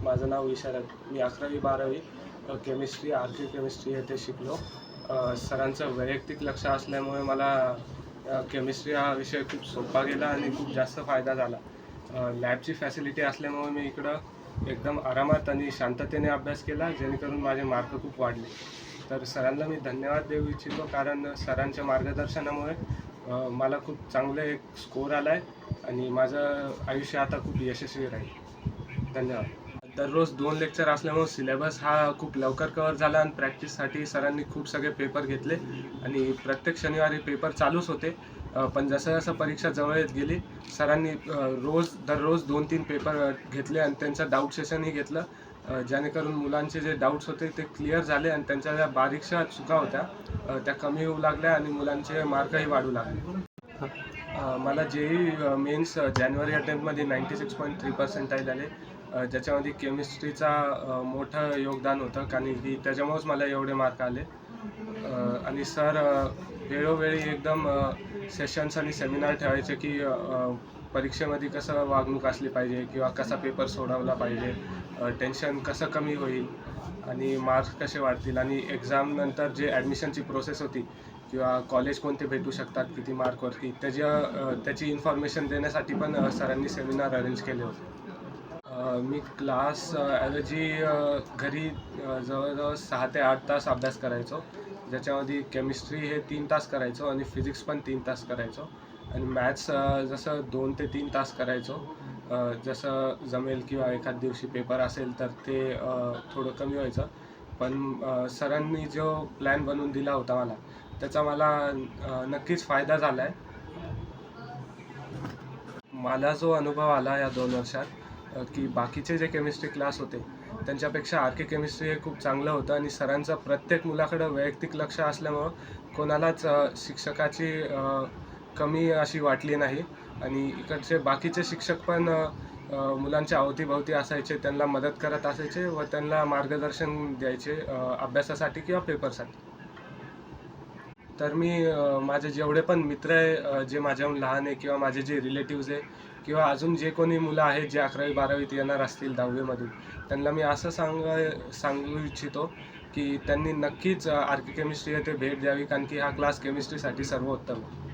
माझं नाव विशारद. मी 11वी-12वी chemistry chemistry येथे शिकलो. सरांचं वैयक्तिक लक्ष असल्यामुळे मला केमिस्ट्री हा विषय खूप सोपा गेला आणि खूप जास्त फायदा झाला. लॅबची फॅसिलिटी असल्यामुळे मी इकडं एकदम आरामात आणि शांततेने अभ्यास केला, जेणेकरून माझे मार्क खूप वाढले. तर सरांना मी धन्यवाद देऊ इच्छितो, कारण सरांच्या मार्गदर्शनामुळे मला खूप चांगले एक स्कोर आला आहे आणि माझं आयुष्य आता खूप यशस्वी राहील. धन्यवाद. दररोज 2 लेक्चर असल्यामुळे सिलेबस हा खूप लवकर कव्हर झाला आणि प्रॅक्टिससाठी सरांनी खूप सगळे पेपर घेतले आणि प्रत्येक शनिवारी पेपर चालूच होते. पण जसं जसं परीक्षा जवळ येत गेली, सरांनी दररोज 2-3 पेपर घेतले आणि त्यांचं डाऊट सेशनही घेतलं, जेणेकरून मुलांचे जे डाऊट्स होते ते क्लिअर झाले आणि त्यांच्या ज्या बारीकशा चुका होत्या त्या कमी होऊ लागल्या आणि मुलांचे मार्कही वाढू लागले. मला JEE मेन्स जानेवारी अटेम्प्टमध्ये 96.3 पर्सेंटाईल आले, ज्याच्यामध्ये केमिस्ट्रीचा मोठं योगदान होतं, कारण की त्याच्यामुळेच मला एवढे मार्क आले. आणि सर वेळोवेळी एकदम सेशन्स आणि सेमिनार ठेवायचे की परीक्षेमध्ये कसं वागणूक असली पाहिजे किंवा कसा पेपर सोडवला पाहिजे, टेन्शन कसं कमी होईल आणि मार्क्स कसे वाढतील, आणि एक्झामनंतर जे ॲडमिशनची प्रोसेस होती किंवा कॉलेज कोणते भेटू शकतात किती मार्कवरती, त्याची इन्फॉर्मेशन देण्यासाठी पण सरांनी सेमिनार अरेंज केले होते. मी क्लास ऐवजी घरी जवळजवळ 6 ते 8 तास अभ्यास करायचो, ज्याच्यामध्ये केमिस्ट्री हे 3 तास करायचो आणि फिजिक्स पण 3 तास करायचो आणि मॅथ्स जसं 2 ते 3 तास करायचो. जसं जमेल किंवा एखाद दिवशी पेपर असेल तर ते थोडं कमी व्हायचं. पण सरांनी जो प्लॅन बनवून दिला होता मला, त्याचा मला नक्कीच फायदा झाला आहे. मला जो अनुभव आला या 2 वर्षात, की बाकीचे जे केमिस्ट्री क्लास होते त्यांच्यापेक्षा केमिस्ट्री हे खूप चांगलं होतं आणि सरांचं प्रत्येक मुलाकडं वैयक्तिक लक्ष असल्यामुळं कोणालाच शिक्षकाची कमी अशी वाटली नाही आणि इकडचे बाकीचे शिक्षक पण मुलांच्या अवतीभवती असायचे, त्यांना मदत करत असायचे व त्यांना मार्गदर्शन द्यायचे अभ्यासासाठी किंवा पेपरसाठी. तर मी माझे जेवढे पण मित्र आहे, जे माझ्याहून लहान आहे किंवा माझे जे रिलेटिव्हज आहे किंवा अजून जे कोणी मुलं आहेत जे 11वी-12वीत येणार असतील 10वीमधून, त्यांना मी असं सांगू इच्छितो की त्यांनी नक्कीच केमिस्ट्री येथे भेट द्यावी, कारण की हा क्लास केमिस्ट्रीसाठी सर्वोत्तम आहे.